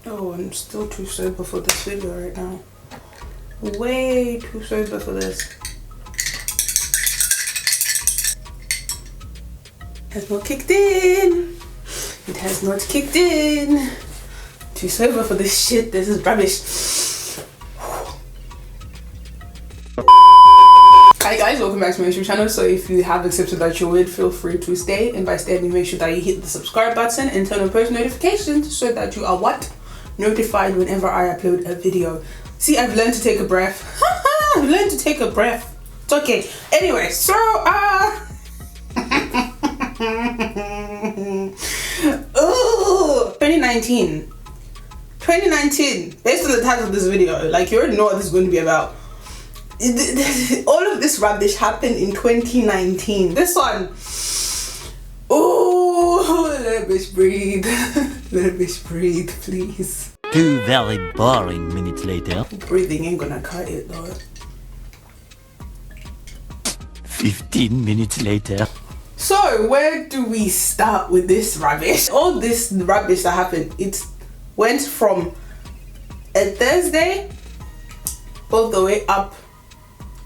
Oh, I'm still too sober for this video right now. Way too sober for this. Has not kicked in. It has not kicked in. Too sober for this shit. This is rubbish. Hi guys, welcome back to my YouTube channel. So if you have accepted that you would, feel free to stay, and by staying, make sure that you hit the subscribe button and turn on post notifications so that you are what? Notified whenever I upload a video. See, I've learned to take a breath. I've learned to take a breath. It's okay. Anyway, so 2019, based on the title of this video, like you already know what this is going to be about. All of this rubbish happened in 2019. This one, oh, let me breathe. Let me breathe, please. 2 very boring minutes later. Breathing ain't gonna cut it though. 15 minutes later. So where do we start with this rubbish? All this rubbish that happened, it went from a Thursday all the way up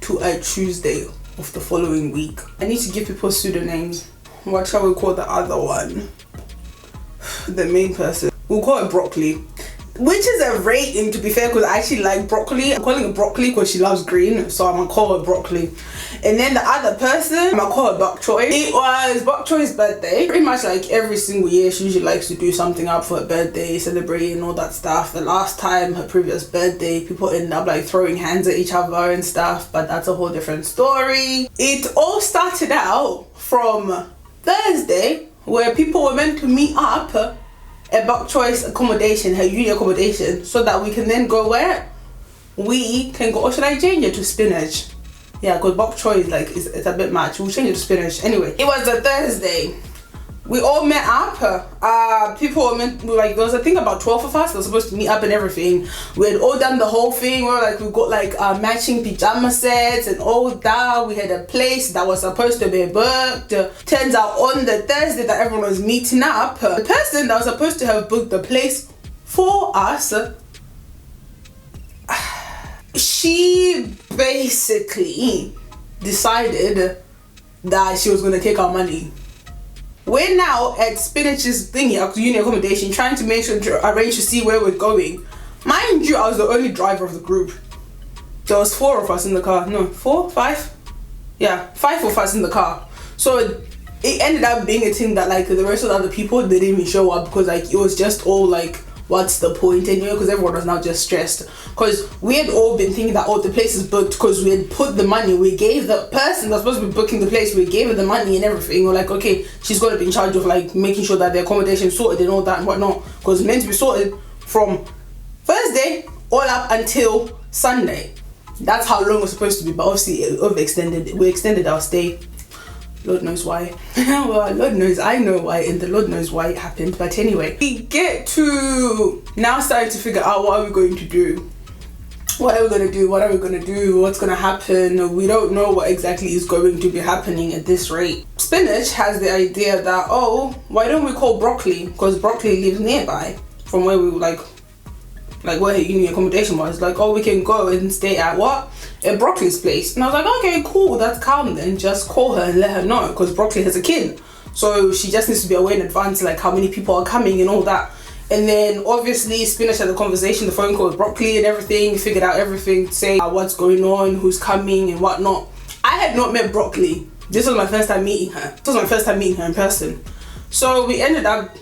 to a Tuesday of the following week. I need to give people pseudonyms. What shall we call the other one? The main person. We'll call it Broccoli. Which is a rating, to be fair, because I actually like broccoli. I'm calling it Broccoli because she loves green, so I'm gonna call her Broccoli. And then the other person, I'm gonna call her Bok Choy. It was Bok Choy's birthday. Pretty much like every single year, she usually likes to do something up for her birthday, celebrating all that stuff. The last time, her previous birthday, people end up like throwing hands at each other and stuff, but that's a whole different story. It all started out from Thursday, where people were meant to meet up at Bok Choy's accommodation, her uni accommodation, so that we can then go where? We can go, or should I change it to Spinach? Yeah, because Bok Choy is like, it's a bit much. We'll change it to Spinach. Anyway, it was a Thursday. We all met up. People were meant, like, there was I think about 12 of us that were supposed to meet up and everything. We had all done the whole thing. We got like matching pajama sets and all that. We had a place that was supposed to be booked. Turns out on the Thursday that everyone was meeting up, the person that was supposed to have booked the place for us, she basically decided that she was going to take our money. We're now at Spinach's thingy, our uni accommodation, trying to make sure to arrange to see where we're going. Mind you, I was the only driver of the group. There was 4 of us in the car. No, 4, 5? Yeah, 5 of us in the car. So it ended up being a thing that like the rest of the other people, they didn't even show up because like it was just all like, what's the point anyway? Because everyone was now just stressed. Because we had all been thinking that, oh, the place is booked because we had put the money. We gave the person that's supposed to be booking the place, we gave her the money and everything. We're like, okay, she's got to be in charge of like making sure that the accommodation is sorted and all that and whatnot. Because it's meant to be sorted from Thursday all up until Sunday. That's how long it was supposed to be. But obviously, we extended our stay. Lord knows why. Well, Lord knows I know why, and the Lord knows why it happened. But anyway, we get to now starting to figure out what are we going to do. What are we going to do? What are we going to do? What's going to happen? We don't know what exactly is going to be happening at this rate. Spinach has the idea that, oh, why don't we call Broccoli? Because Broccoli lives nearby from where we like where her uni accommodation was. Like, oh, we can go and stay at what? At Broccoli's place. And I was like, okay, cool, that's calm then. Just call her and let her know, because Broccoli has a kid. So she just needs to be aware in advance, like how many people are coming and all that. And then obviously Spinach had the conversation, the phone call with Broccoli and everything, figured out everything, say what's going on, who's coming and whatnot. I had not met Broccoli. This was my first time meeting her. This was my first time meeting her in person. So we ended up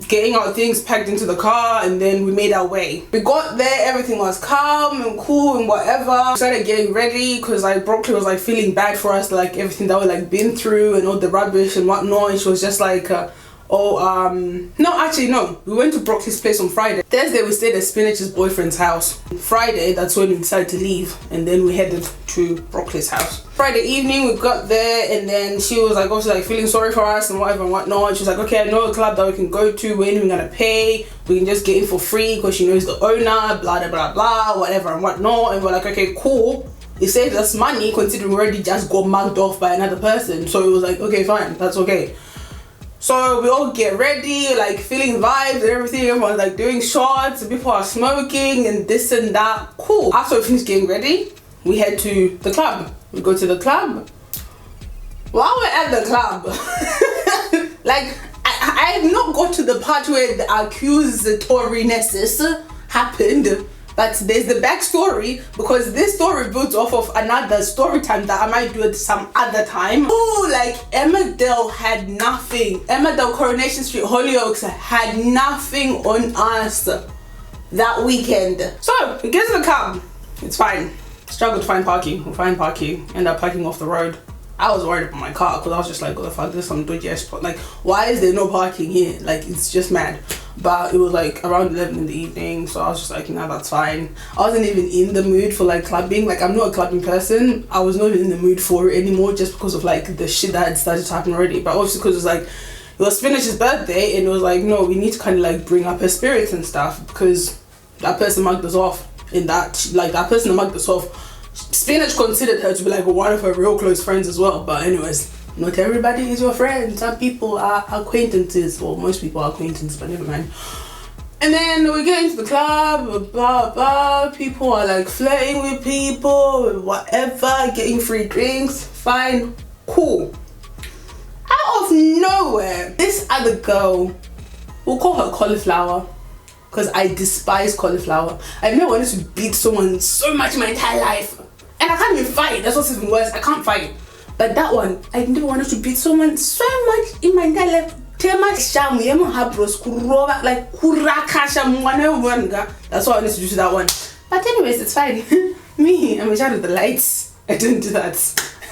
getting our things packed into the car and then we made our way. We got there, everything was calm and cool and whatever. We started getting ready because like Broccoli was like feeling bad for us, like everything that we like been through and all the rubbish and whatnot. And she was just like, no, actually no. We went to Broccoli's place on Friday. Thursday we stayed at Spinach's boyfriend's house. Friday, that's when we decided to leave, and then we headed to Broccoli's house. Friday evening we got there, and then she was like obviously like feeling sorry for us and whatever and whatnot. And she was like, okay, I know a club that we can go to, we ain't even gonna pay, we can just get in for free because she knows the owner, blah blah blah blah, whatever and whatnot. And we're like, okay, cool. It saved us money considering we already just got mugged off by another person. So it was like, okay, fine, that's okay. So we all get ready, like feeling vibes and everything. Everyone's like doing shots, people are smoking and this and that. Cool. After we finish getting ready, we head to the club. We go to the club. While we're at the club, like I have not got to the part where the accusatoriness happened. But there's the backstory, because this story builds off of another story time that I might do at some other time. Oh, like Emmerdale had nothing. Emmerdale Coronation Street Hollyoaks had nothing on us that weekend. So we get to the club. It's fine. Struggle to find parking. We find parking. End up parking off the road. I was worried about my car because I was just like, what the fuck, there's some dodgy spot. Like, why is there no parking here? Like, it's just mad. But it was like around 11 in the evening, so I was just like, nah, that's fine. I wasn't even in the mood for like clubbing. Like, I'm not a clubbing person. I was not even in the mood for it anymore, just because of like the shit that had started to happen already. But obviously because it was like, it was Spinach's birthday, and it was like, no, we need to kind of like bring up her spirits and stuff, because that person mugged us off in that, like that person that mugged us off, Spinach considered her to be like one of her real close friends as well. But anyways, not everybody is your friend. Some people are acquaintances, or most people are acquaintances, but never mind. And then we get into the club, blah blah, people are like flirting with people, whatever, getting free drinks, fine, cool. Out of nowhere, this other girl, we'll call her Cauliflower, because I despise cauliflower. I've never wanted to beat someone so much in my entire life, and I can't even fight. That's what's even worse, I can't fight. But that one, I never wanted to beat someone so much in my entire life. That's what I wanted to do to that one. But anyways, it's fine. Me, I'm in charge of the lights. I didn't do that.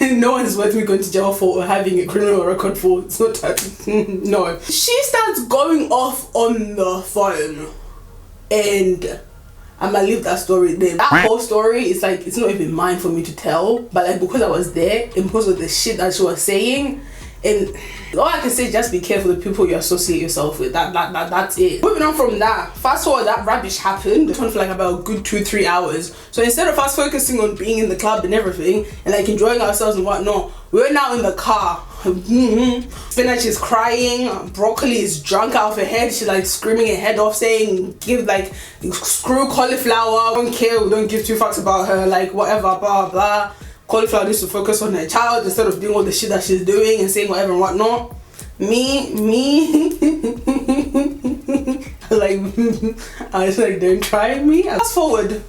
No one's worth me going to jail for or having a criminal record for. It's not that. No. She starts going off on the phone, and I'm gonna leave that story there. That whole story is like, it's not even mine for me to tell, but like because I was there and because of the shit that she was saying, and all I can say is just be careful the people you associate yourself with. That's it. Moving on from that, fast forward, that rubbish happened. It went for like about a good 2-3 hours. So instead of us focusing on being in the club and everything and like enjoying ourselves and whatnot, we're now in the car. Spinach is crying, Broccoli is drunk out of her head. She's like screaming her head off, saying, give like, screw cauliflower, don't care, we don't give two fucks about her, like whatever, blah blah. Cauliflower needs to focus on her child instead of doing all the shit that she's doing and saying whatever and whatnot. Me like I was like, don't try me. Fast forward,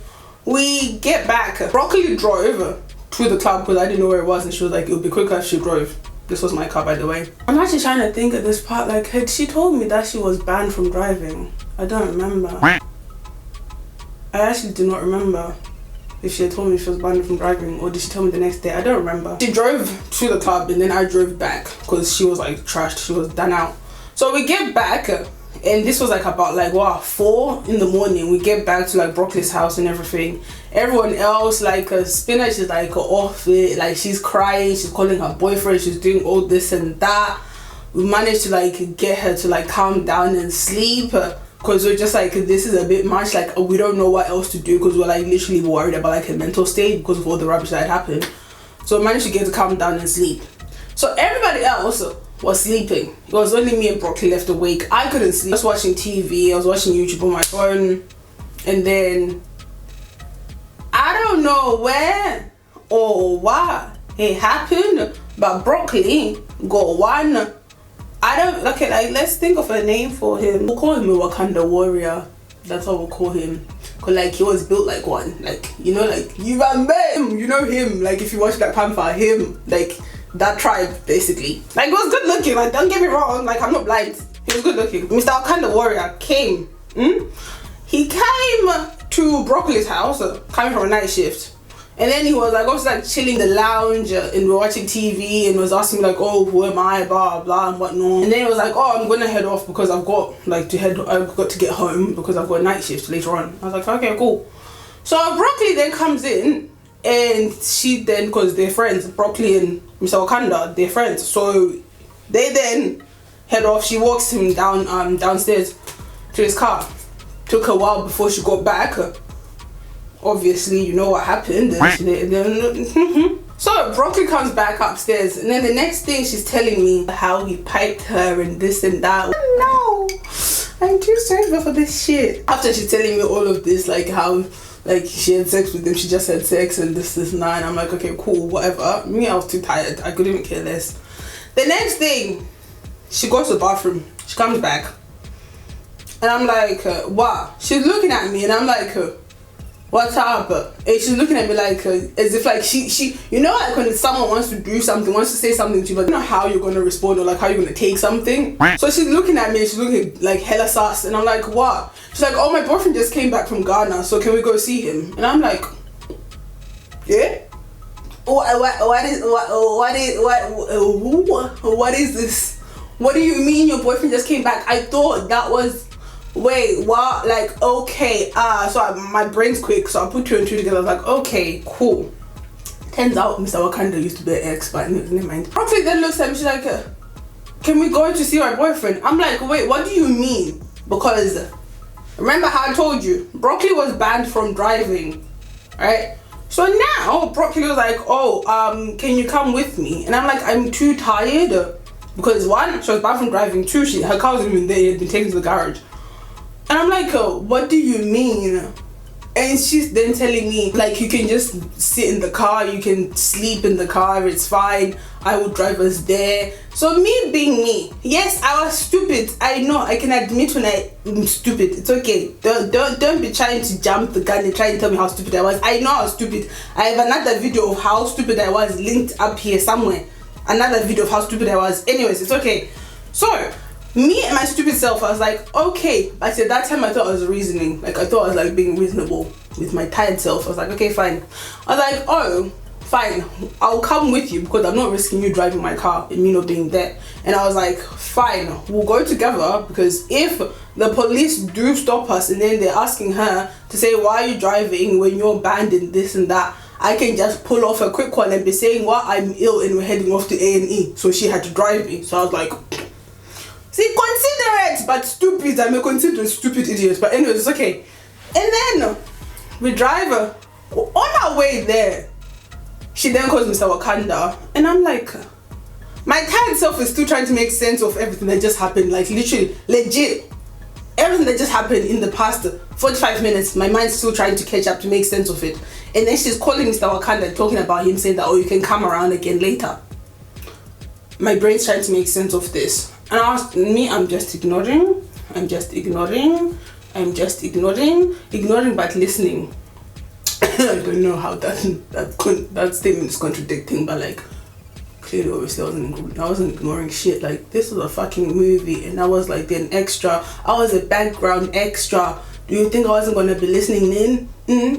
we get back. Broccoli drove to the club because I didn't know where it was, and she was like, it would be quicker if she drove. This was my car, by the way. I'm actually trying to think at this part, like, had she told me that she was banned from driving? I don't remember. I actually do not remember if she had told me she was banned from driving, or did she tell me the next day? I don't remember. She drove to the club and then I drove back because she was like trashed, she was done out. So we get back, and this was like about like what, 4 in the morning. We get back to like Broccoli's house and everything. Everyone else, like Spinach is like off it, like she's crying, she's calling her boyfriend, she's doing all this and that. We managed to like get her to like calm down and sleep, because we're just like, this is a bit much, like we don't know what else to do, because we're like literally worried about like her mental state because of all the rubbish that had happened. So we managed to get her to calm down and sleep. So everybody else was sleeping. It was only me and Broccoli left awake. I couldn't sleep. I was watching TV, I was watching YouTube on my phone, and then I don't know where or what it happened, but Broccoli got one. I don't, okay, like let's think of a name for him. We'll call him a Wakanda warrior. That's what we'll call him. Cause like he was built like one. Like, you know, like you him, you know him. Like if you watch Black Panther, him, like that tribe basically. Like he was good looking, like don't get me wrong, like I'm not blind. He was good looking. Mr. Wakanda warrior came. He came to Broccoli's house, coming from a night shift. And then he was like, also like chilling in the lounge and we're watching TV, and was asking me like, oh, who am I, blah blah and whatnot. And then he was like, oh, I'm gonna head off because I've got like I've got to get home because I've got a night shift later on. I was like, okay, cool. So Broccoli then comes in, and she then, because they're friends, Broccoli and Mr. Wakanda, they're friends. So they then head off. She walks him down downstairs to his car. Took a while before she got back. Obviously, you know what happened. So Broccoli comes back upstairs, and then the next thing she's telling me how he piped her and this and that. No, I'm too sober for this shit. After she's telling me all of this, like how like she had sex with him, she just had sex and this and that, and I'm like, okay, cool, whatever. Me, I was too tired. I couldn't even care less. The next thing, she goes to the bathroom. She comes back, and I'm like, wow. She's looking at me, and I'm like, what's up? And she's looking at me like as if like she you know, like when someone wants to do something, wants to say something to you, but you don't know how you're gonna respond or like how you're gonna take something. So she's looking at me and she's looking like hella sus, and I'm like, what? She's like, oh, my boyfriend just came back from Ghana, so can we go see him? And I'm like, yeah. What is this? What do you mean your boyfriend just came back? I thought that was, wait, what? Like, okay, so my brain's quick, so I put 2 and 2 together. I was like, okay, cool. Turns out Mr. Wakanda used to be an ex, but never mind. Broccoli then looks at me, she's like, can we go to see my boyfriend? I'm like, wait, what do you mean? Because remember how I told you, Broccoli was banned from driving, right? So now Broccoli was like, oh, can you come with me? And I'm like, I'm too tired. Because 1, she was banned from driving. 2, her car wasn't even there, it had been taken to the garage. And I'm like, what do you mean? And she's then telling me, like, you can just sit in the car, you can sleep in the car, it's fine, I will drive us there. So me being me, yes, I was stupid. I know, I can admit when I'm stupid. It's okay. Don't be trying to jump the gun and try and tell me how stupid I was. I know I was stupid. I have another video of how stupid I was linked up here somewhere. Another video of how stupid I was. Anyways, it's okay. So me and my stupid self, I was like, okay. But at that time I thought I was reasoning. Like, I thought I was like being reasonable with my tired self. I was like, okay, fine. I was like, oh, fine, I'll come with you because I'm not risking you driving my car and me not being there. And I was like, fine, we'll go together, because if the police do stop us and then they're asking her to say, why are you driving when you're banned and this and that, I can just pull off a quick one and be saying, well, I'm ill and we're heading off to A&E. So she had to drive me. So I was like, see, considerate but stupid. I'm a considerate stupid idiot. But anyways, it's okay. And then we drive on our way there. She then calls Mr. Wakanda, and I'm like, my tired self is still trying to make sense of everything that just happened. Like, literally, legit, everything that just happened in the past 45 minutes, my mind's still trying to catch up to make sense of it. And then she's calling Mr. Wakanda, talking about him, saying that, oh, you can come around again later. My brain's trying to make sense of this. And I'm just ignoring, ignoring but listening. I don't know how that statement is contradicting, but like, clearly, obviously, I wasn't ignoring shit. Like, this was a fucking movie, and I was like an extra. I was a background extra. Do you think I wasn't gonna be listening in?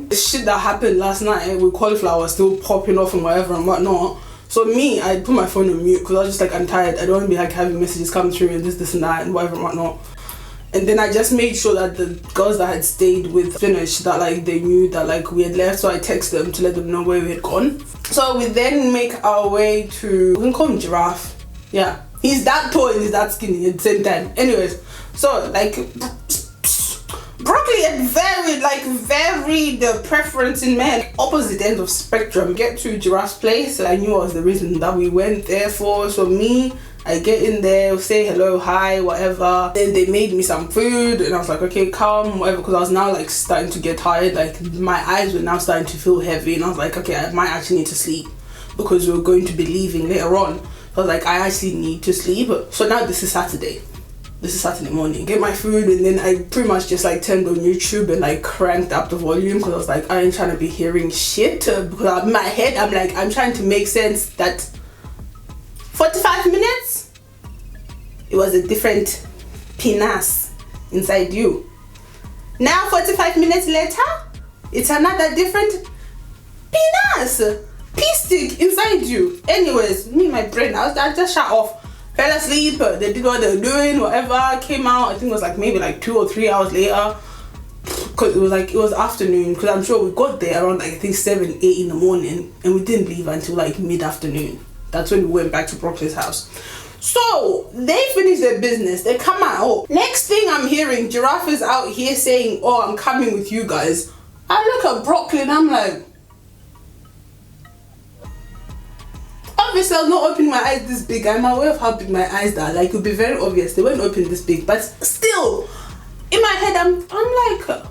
The shit that happened last night with cauliflower still popping off and whatever and whatnot. So me, I put my phone on mute because I was just like, I'm tired. I don't want to be like having messages come through and this and that and whatever and whatnot. And then I just made sure that the girls that had stayed with finished, that like they knew that like we had left, so I texted them to let them know where we had gone. So we then make our way to, we can call him Giraffe. Yeah, he's that tall and he's that skinny at the same time. Anyways, so like Broccoli had very the preference in men, opposite end of spectrum. Get to Giraffe's place, I knew it was the reason that we went there for. So me, I get in there, say hello, hi, whatever. Then they made me some food and I was like, okay, come, whatever, because I was now like starting to get tired. Like my eyes were now starting to feel heavy and I was like, okay, I might actually need to sleep because we were going to be leaving later on. So I was like, I actually need to sleep. So now this is Saturday. This is Saturday morning. Get my food and then I pretty much just like turned on YouTube and like cranked up the volume because I was like, I ain't trying to be hearing shit, because in my head I'm like, I'm trying to make sense that 45 minutes, it was a different penis inside you. Now 45 minutes later, it's another different penis, pea stick inside you. Anyways, me, my brain, I just shut off. Fell asleep, they did what they were doing, whatever, came out, I think it was like maybe like 2 or 3 hours later, because it was afternoon, because I'm sure we got there around like I think 7, 8 in the morning, and we didn't leave until like mid-afternoon. That's when we went back to Broccoli's house. So they finish their business, they come out. Next thing I'm hearing, Giraffe is out here saying, oh, I'm coming with you guys. I look at Broccoli and I'm like, obviously I was not opening my eyes this big. I'm aware of how big my eyes are. Like, it would be very obvious. They weren't open this big. But still, in my head, I'm like,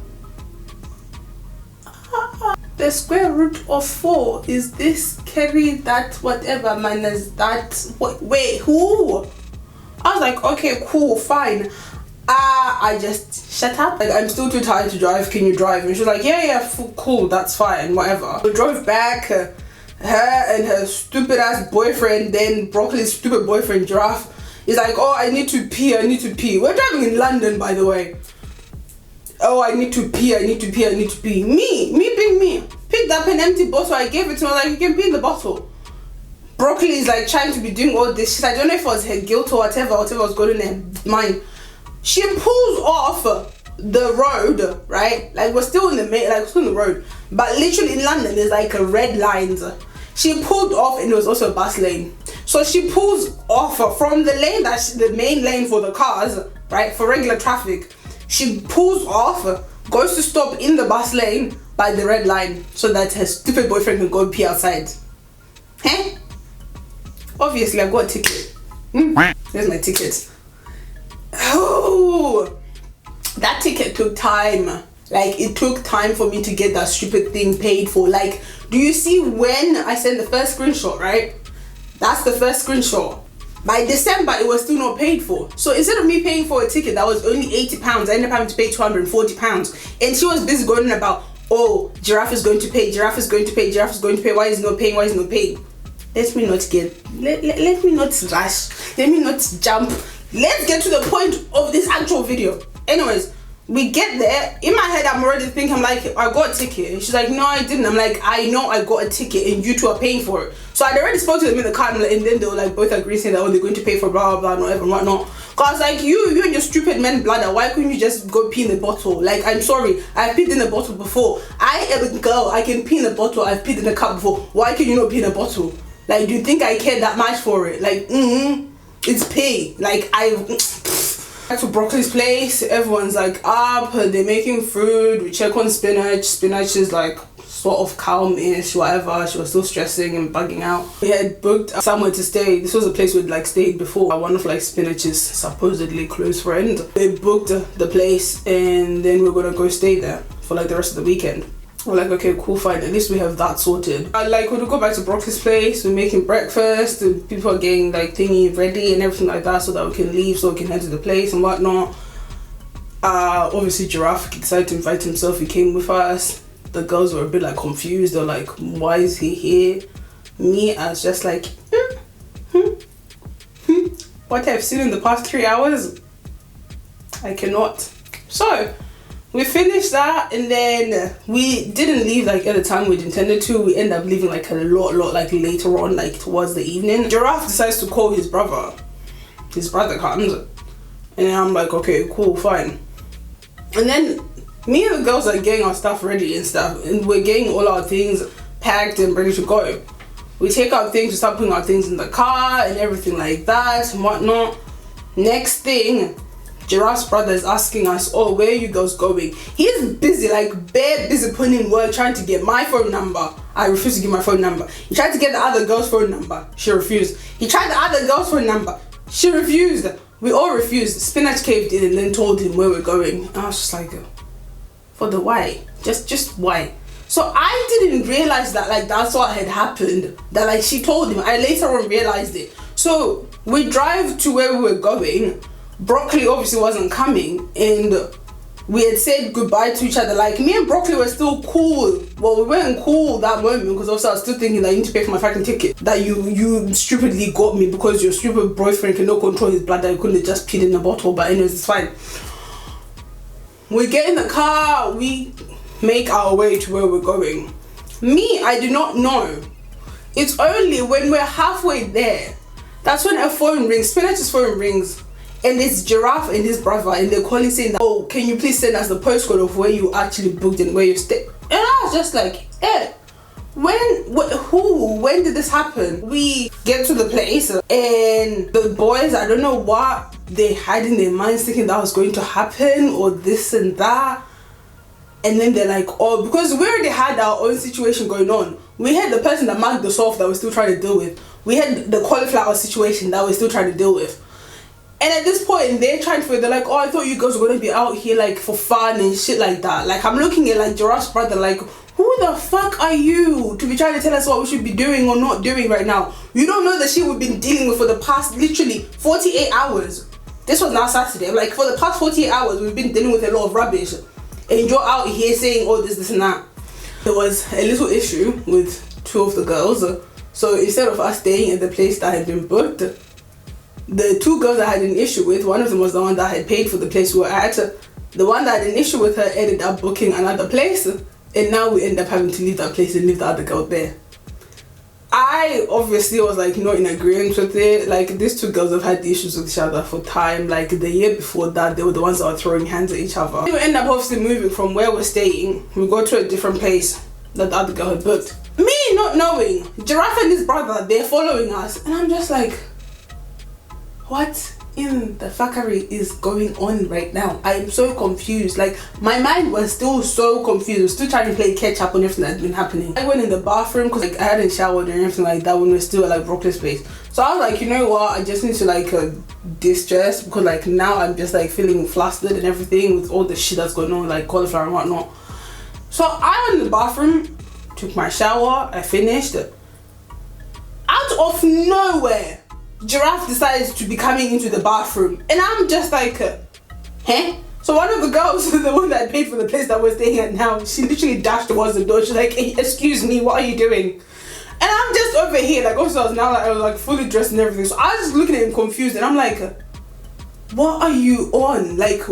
the square root of 4 is this, carry that, whatever, minus that. What? Wait, who? I was like, okay, cool, fine. I just shut up. Like, I'm still too tired to drive. Can you drive? And she was like, yeah, cool, that's fine, whatever. We drove back. Her and her stupid ass boyfriend, then Broccoli's stupid boyfriend Giraffe, is like, oh, I need to pee. We're driving in London, by the way. Oh, I need to pee. Me being me, picked up an empty bottle. I gave it to her, like, you can pee in the bottle. Broccoli is like trying to be doing all this shit. I don't know if it was her guilt or whatever was going in her mind. She pulls off the road, right? Like, we're still in the road, but literally in London there's like a red lines. She pulled off, and it was also a bus lane. So she pulls off from the lane the main lane for the cars, right? For regular traffic. She pulls off, goes to stop in the bus lane by the red line so that her stupid boyfriend can go pee outside. Huh? Obviously, I got a ticket. There's my ticket. Oh, that ticket took time. Like, it took time for me to get that stupid thing paid for. Like, do you see when I sent the first screenshot, right? That's the first screenshot. By December, it was still not paid for. So instead of me paying for a ticket that was only £80, I ended up having to pay £240. And she was busy going about, oh, Giraffe is going to pay. Why is he not paying? Let me not rush. Let me not jump. Let's get to the point of this actual video. Anyways, we get there. In my head, I'm already thinking, I'm like, I got a ticket. And she's like, no, I didn't. I'm like, I know I got a ticket and you two are paying for it. So I'd already spoke to them in the car, and then they were like both agreeing, saying that, oh, they're going to pay for blah, blah, blah, and whatnot. Cause like, you and your stupid men bladder, why couldn't you just go pee in the bottle? Like, I'm sorry, I've peed in the bottle before. I am a girl, I can pee in the bottle. I've peed in the cup before. Why can you not pee in a bottle? Like, do you think I care that much for it? Like, it's pay. Like, back to Broccoli's place, everyone's like up, they're making food, we check on Spinach is like sort of calm-ish, whatever. She was still stressing and bugging out. We had booked somewhere to stay. This was a place we'd like stayed before. One of like Spinach's supposedly close friend. They booked the place, and then we're gonna go stay there for like the rest of the weekend. We're like, okay, cool, fine, at least we have that sorted. Like, when we go back to Broccoli's place, we're making breakfast, and people are getting like thingy ready and everything like that so that we can leave, so we can head to the place and whatnot. Obviously Giraffe decided to invite himself. He came with us. The girls were a bit like confused. They're like, why is he here? Me, I was just like, what I've seen in the past 3 hours, I cannot. So we finished that, and then we didn't leave like at the time we'd intended to. We ended up leaving like a lot like later on, like towards the evening. Giraffe decides to call his brother. His brother comes, and I'm like, okay, cool, fine. And then me and the girls are getting our stuff ready and stuff, and we're getting all our things packed and ready to go. We take our things, we start putting our things in the car and everything like that and whatnot. Next thing, Giraffe's brother is asking us, oh, where are you girls going? He's busy, like bare busy putting in work, trying to get my phone number. I refuse to give my phone number. He tried to get the other girl's phone number. She refused. He tried the other girl's phone number. She refused. We all refused. Spinach caved in and then told him where we're going. And I was just like, for the why? Just why? So I didn't realize that like that's what had happened. That like she told him. I later on realized it. So we drive to where we were going. Broccoli obviously wasn't coming, and we had said goodbye to each other. Like, me and Broccoli were still cool. Well, we weren't cool that moment because also I was still thinking that you need to pay for my fucking ticket. That you stupidly got me because your stupid boyfriend cannot control his blood, that you couldn't have just peed in the bottle. But anyways, it's fine. We get in the car, we make our way to where we're going. Me, I do not know. It's only when we're halfway there, that's when a phone rings. Spinach's phone rings. And it's Giraffe and his brother, and they're calling saying that, oh, can you please send us the postcode of where you actually booked and where you stayed? And I was just like, when did this happen? We get to the place, and the boys, I don't know what they had in their minds, thinking that was going to happen or this and that. And then they're like, oh, because we already had our own situation going on. We had the person that marked us off that we're still trying to deal with. we had the cauliflower situation that we're still trying to deal with. And at this point, they're like, oh, I thought you guys were gonna be out here like for fun and shit like that. Like, I'm looking at like Giraffe's brother, like, who the fuck are you to be trying to tell us what we should be doing or not doing right now? You don't know the shit we've been dealing with for the past literally 48 hours. This was now Saturday. Like, for the past 48 hours, we've been dealing with a lot of rubbish. And you're out here saying, oh, this and that. There was a little issue with 2 of the girls. So instead of us staying at the place that had been booked, the 2 girls I had an issue with, one of them was the one that had paid for the place we were at. The one that had an issue with her ended up booking another place, and now we end up having to leave that place and leave the other girl there. I obviously was like not in agreement with it. Like, these 2 girls have had issues with each other for time. Like, the year before that, they were the ones that were throwing hands at each other. We end up obviously moving from where we're staying. We go to a different place that the other girl had booked. Me not knowing, Giraffe and his brother, they're following us, and I'm just like, what in the fuckery is going on right now? I am so confused. Like, my mind was still so confused, still trying to play catch up on everything that's been happening. I went in the bathroom because like I hadn't showered or anything like that when we were still at like Broccoli's place. So I was like, you know what, I just need to like distress, because like now I'm just like feeling flustered and everything with all the shit that's going on, like cauliflower and whatnot. So I went in the bathroom, took my shower, I finished. Out of nowhere, Giraffe decides to be coming into the bathroom, and I'm just like, huh? So one of the girls, the one that paid for the place that we're staying at now, she literally dashed towards the door. She's like, hey, excuse me, what are you doing? And I'm just over here, like, also I was like fully dressed and everything. So I was just looking at him confused, and I'm like, what are you on? Like,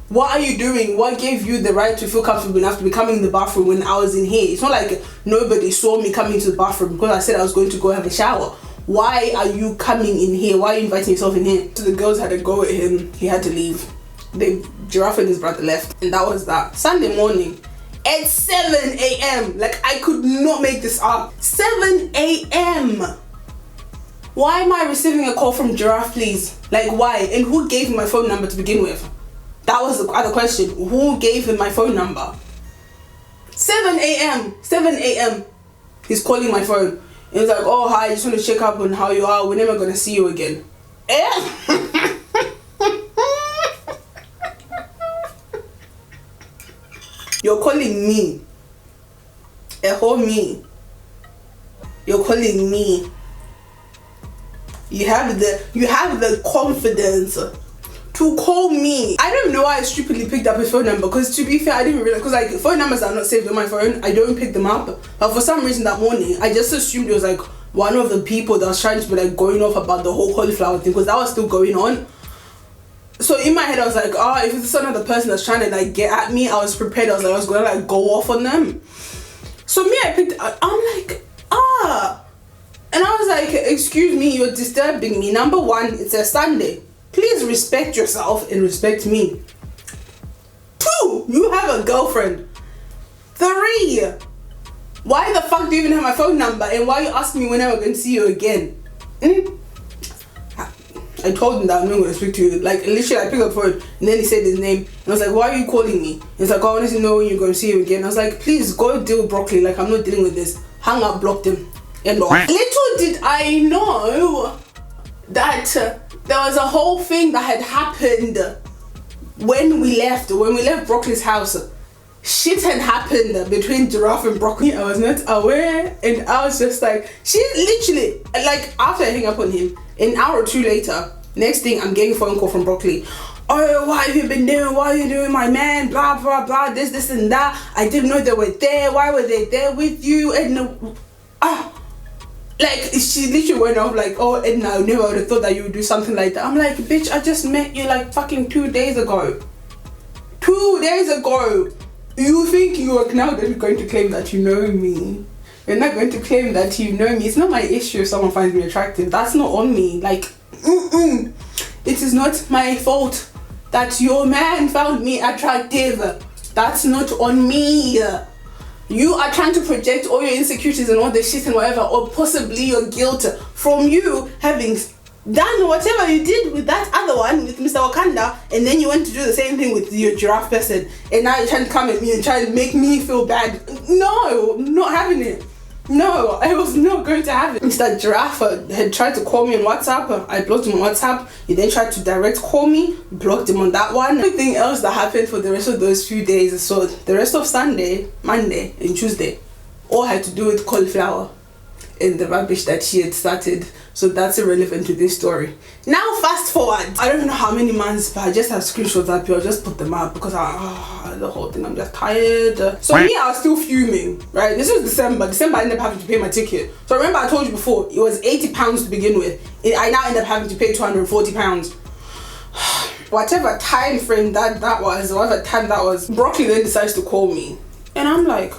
what are you doing? What gave you the right to feel comfortable enough to be coming in the bathroom when I was in here? It's not like nobody saw me coming to the bathroom because I said I was going to go have a shower. Why are you coming in here? Why are you inviting yourself in here? So the girls had to go at him. He had to leave. Giraffe and his brother left. And that was that. Sunday morning at 7 a.m. Like, I could not make this up. 7 a.m. Why am I receiving a call from Giraffe, please? Like, why? And who gave him my phone number to begin with? That was the other question. Who gave him my phone number? 7 a.m. 7 a.m. He's calling my phone. And he's like, oh, hi, I just want to check up on how you are. We're never going to see you again. You're calling me. A whole me. You're calling me. You have the confidence to call me. I don't know why I stupidly picked up his phone number, because to be fair, I didn't realize, because like phone numbers are not saved on my phone, I don't pick them up. But for some reason that morning, I just assumed it was like one of the people that was trying to be like going off about the whole cauliflower thing, because that was still going on. So in my head I was like, oh, if it's another person that's trying to like get at me, I was prepared. I was like, I was gonna like go off on them. So me, I picked up, I'm like, and I was like, excuse me, you're disturbing me. Number one, it's a Sunday. Please respect yourself and respect me. 2, you have a girlfriend. 3, why the fuck do you even have my phone number, and why are you asking me when I'm going to see you again? I told him that I'm not going to speak to you. Like, literally, I picked up the phone, and then he said his name, and I was like, why are you calling me? He's like, I want to know when you're going to see you again. I was like, please go deal with Broccoli. Like, I'm not dealing with this. Hung up, blocked him, and all. Little did I know that there was a whole thing that had happened when we left Broccoli's house. Shit had happened between Giraffe and Broccoli. I was not aware, and I was just like, she literally, like, after I hang up on him, an hour or 2 later, next thing I'm getting a phone call from Broccoli. Oh, what have you been doing? What are you doing, my man? Blah, blah, blah, this and that. I didn't know they were there. Why were they there with you? And like, she literally went off like, oh, Edna, I never would have thought that you would do something like that. I'm like, bitch, I just met you like fucking 2 days ago. 2 days ago. You think you are now going to claim that you know me. You're not going to claim that you know me. It's not my issue if someone finds me attractive. That's not on me. Like, it is not my fault that your man found me attractive. That's not on me. You are trying to project all your insecurities and all the shit and whatever, or possibly your guilt from you having done whatever you did with that other one, with Mr. Wakanda, and then you went to do the same thing with your giraffe person, and now you're trying to come at me and try to make me feel bad. No, not having it. No, I was not going to have it. Mr. Giraffe had tried to call me on WhatsApp. I blocked him on WhatsApp. He then tried to direct call me. Blocked him on that one. Everything else that happened for the rest of those few days, so the rest of Sunday, Monday, and Tuesday, all had to do with cauliflower and the rubbish that she had started. So that's irrelevant to this story. Now fast forward. I don't even know how many months, but I just have screenshots up here. I'll just put them up because the whole thing, I'm just tired. So me, I was still fuming, right? This was December. I ended up having to pay my ticket. So remember I told you before, it was £80 to begin with. I now end up having to pay £240. Whatever time frame that was, whatever time that was, Broccoli then decides to call me. And I'm like,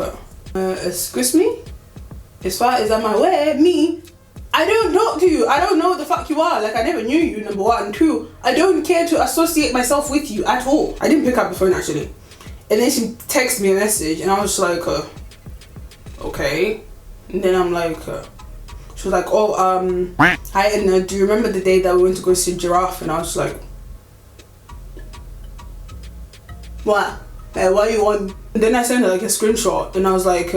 excuse me? As far as I'm aware, me, I don't talk to you. I don't know what the fuck you are. Like, I never knew you, number one. Two, I don't care to associate myself with you at all. I didn't pick up the phone, actually. And then she texted me a message, and I was like, okay. And then I'm like, she was like, oh, hi, and do you remember the day that we went to go see Giraffe? And I was like, what? What you want? And then I sent her like a screenshot, and I was like,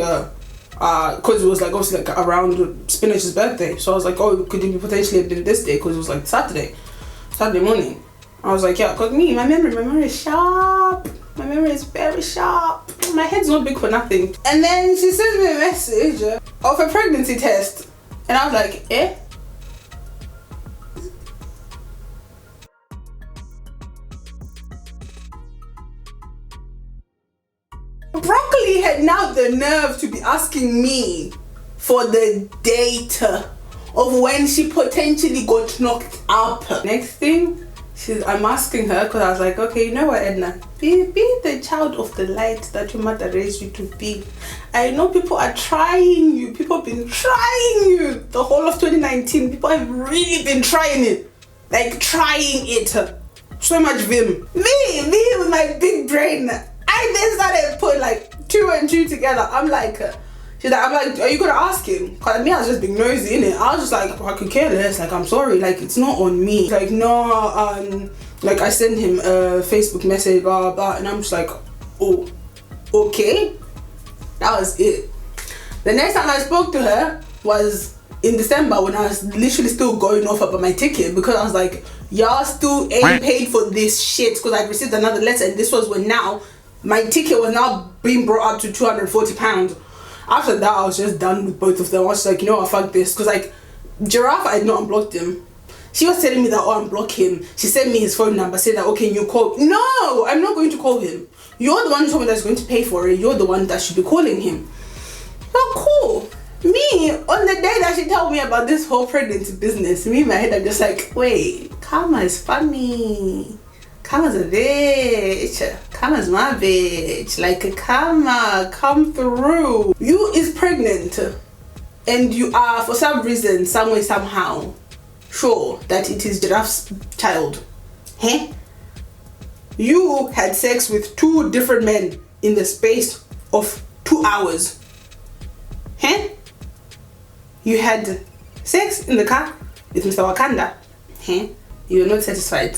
because it was like obviously like around Spinach's birthday, so I was like, oh, could you potentially have been this day? Because it was like Saturday morning. I was like, yeah, because my memory is sharp. My memory is very sharp. My head's not big for nothing. And then she sent me a message of a pregnancy test, and I was like, eh? Broccoli had now the nerve to be asking me for the date of when she potentially got knocked up. Next thing, I'm asking her because I was like, okay, you know what, Edna? Be the child of the light that your mother raised you to be. I know people are trying you. People have been trying you. The whole of 2019, people have really been trying it. Like, trying it. So much vim. Me with my big brain. I then started putting like 2 and 2 together. I'm like, are you gonna ask him? Cause me, I was just being nosy, innit? I was just like, I could care less. Like, I'm sorry. Like, it's not on me. Like, no, like I sent him a Facebook message, blah, blah, blah. And I'm just like, oh, okay. That was it. The next time I spoke to her was in December when I was literally still going off about my ticket because I was like, y'all still ain't paid for this shit because I'd received another letter, and this was when now my ticket was now being brought up to £240. After that, I was just done with both of them. I was like, you know what, fuck this. Because like, Giraffe, I had not unblocked him. She was telling me that, oh, unblock him. She sent me his phone number, said that, okay, you call. No, I'm not going to call him. You're the one who told me that's going to pay for it. You're the one that should be calling him. Oh, cool. Me, on the day that she told me about this whole pregnancy business, me in my head, I'm just like, wait, Karma is funny. Karma's a bitch. Karma's my bitch. Like, Karma, come through. You is pregnant, and you are, for some reason, some way, somehow, sure that it is Giraffe's child. Huh? You had sex with 2 different men in the space of 2 hours. Huh? You had sex in the car with Mr. Wakanda. Huh? You were not satisfied.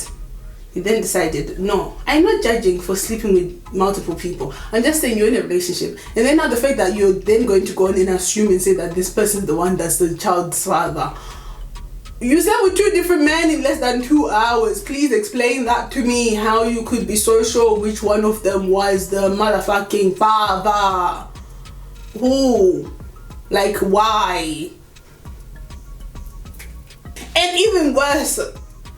You then decided, no, I'm not judging for sleeping with multiple people. I'm just saying you're in a relationship. And then now the fact that you're then going to go on and assume and say that this person's the one that's the child's father. You slept with 2 different men in less than 2 hours. Please explain that to me, how you could be so sure which one of them was the motherfucking father. Who? Like, why? And even worse,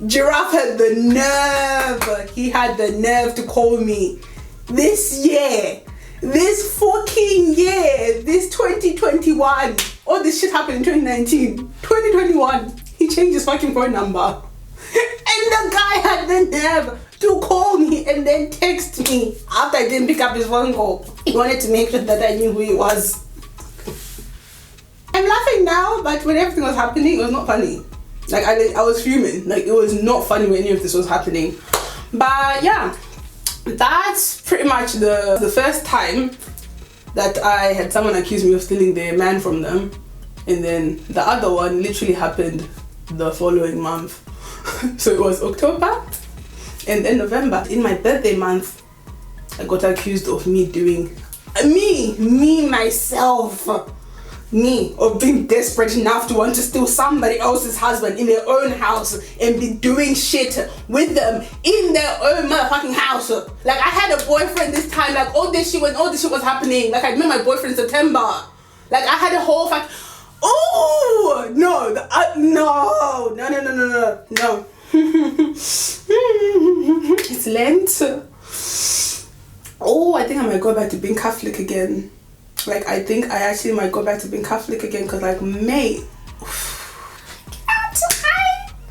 Giraffe had the nerve. He had the nerve to call me this year. This fucking year. This 2021. All this shit happened in 2019. 2021. He changed his fucking phone number. And the guy had the nerve to call me and then text me after I didn't pick up his phone call. He wanted to make sure that I knew who he was. I'm laughing now, but when everything was happening, it was not funny. Like, I was fuming. Like, it was not funny when any of this was happening. But yeah, that's pretty much the first time that I had someone accuse me of stealing their man from them. And then the other one literally happened the following month. So it was October and then November. In my birthday month, I got accused of me doing, myself, me of being desperate enough to want to steal somebody else's husband in their own house and be doing shit with them in their own motherfucking house. Like, I had a boyfriend this time, like, all this shit was happening. Like, I met my boyfriend in September. Like, I had a whole oh no, no. It's Lent. Oh, I think I might go back to being Catholic again. Like, I think I actually might go back to being Catholic again, because, like, mate,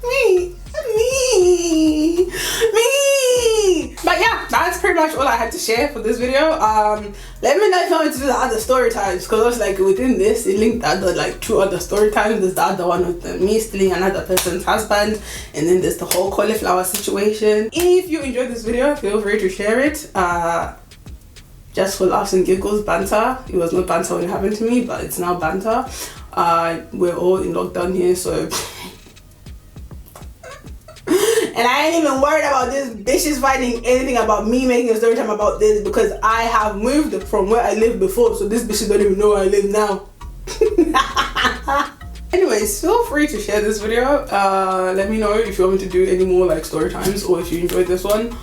me. But yeah, that's pretty much all I had to share for this video. Let me know if you want me to do the other story times, because I was like, within this it linked other, like, 2 other story times. There's the other one with me stealing another person's husband, and then there's the whole cauliflower situation. If you enjoyed this video, feel free to share it. Just for laughs and giggles, banter. It was not banter when it happened to me, but it's now banter. We're all in lockdown here, so and I ain't even worried about this bitches finding anything about me making a story time about this, because I have moved from where I lived before, so this bitches don't even know where I live now. Anyways, feel free to share this video. Let me know if you want me to do any more, like, story times, or if you enjoyed this one.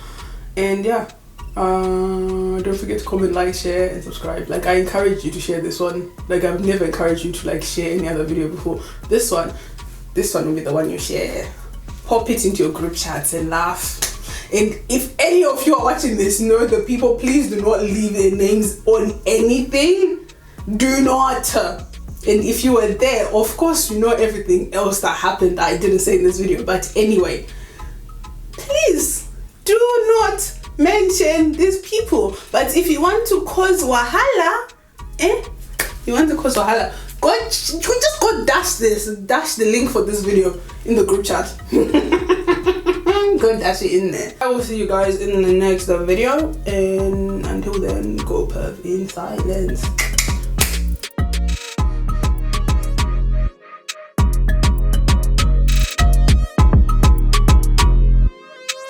And yeah, don't forget to comment, like, share and subscribe. Like, I encourage you to share this one. Like, I've never encouraged you to, like, share any other video before. This one will be the one you share. Pop it into your group chats and laugh. And if any of you are watching this, know the people, please do not leave their names on anything. Do not. And if you were there, of course you know everything else that happened that I didn't say in this video. But anyway, please do not mention these people. But if you want to cause wahala, just go dash the link for this video in the group chat. Go dash it in there. I will see you guys in the next video, and until then, go perv in silence.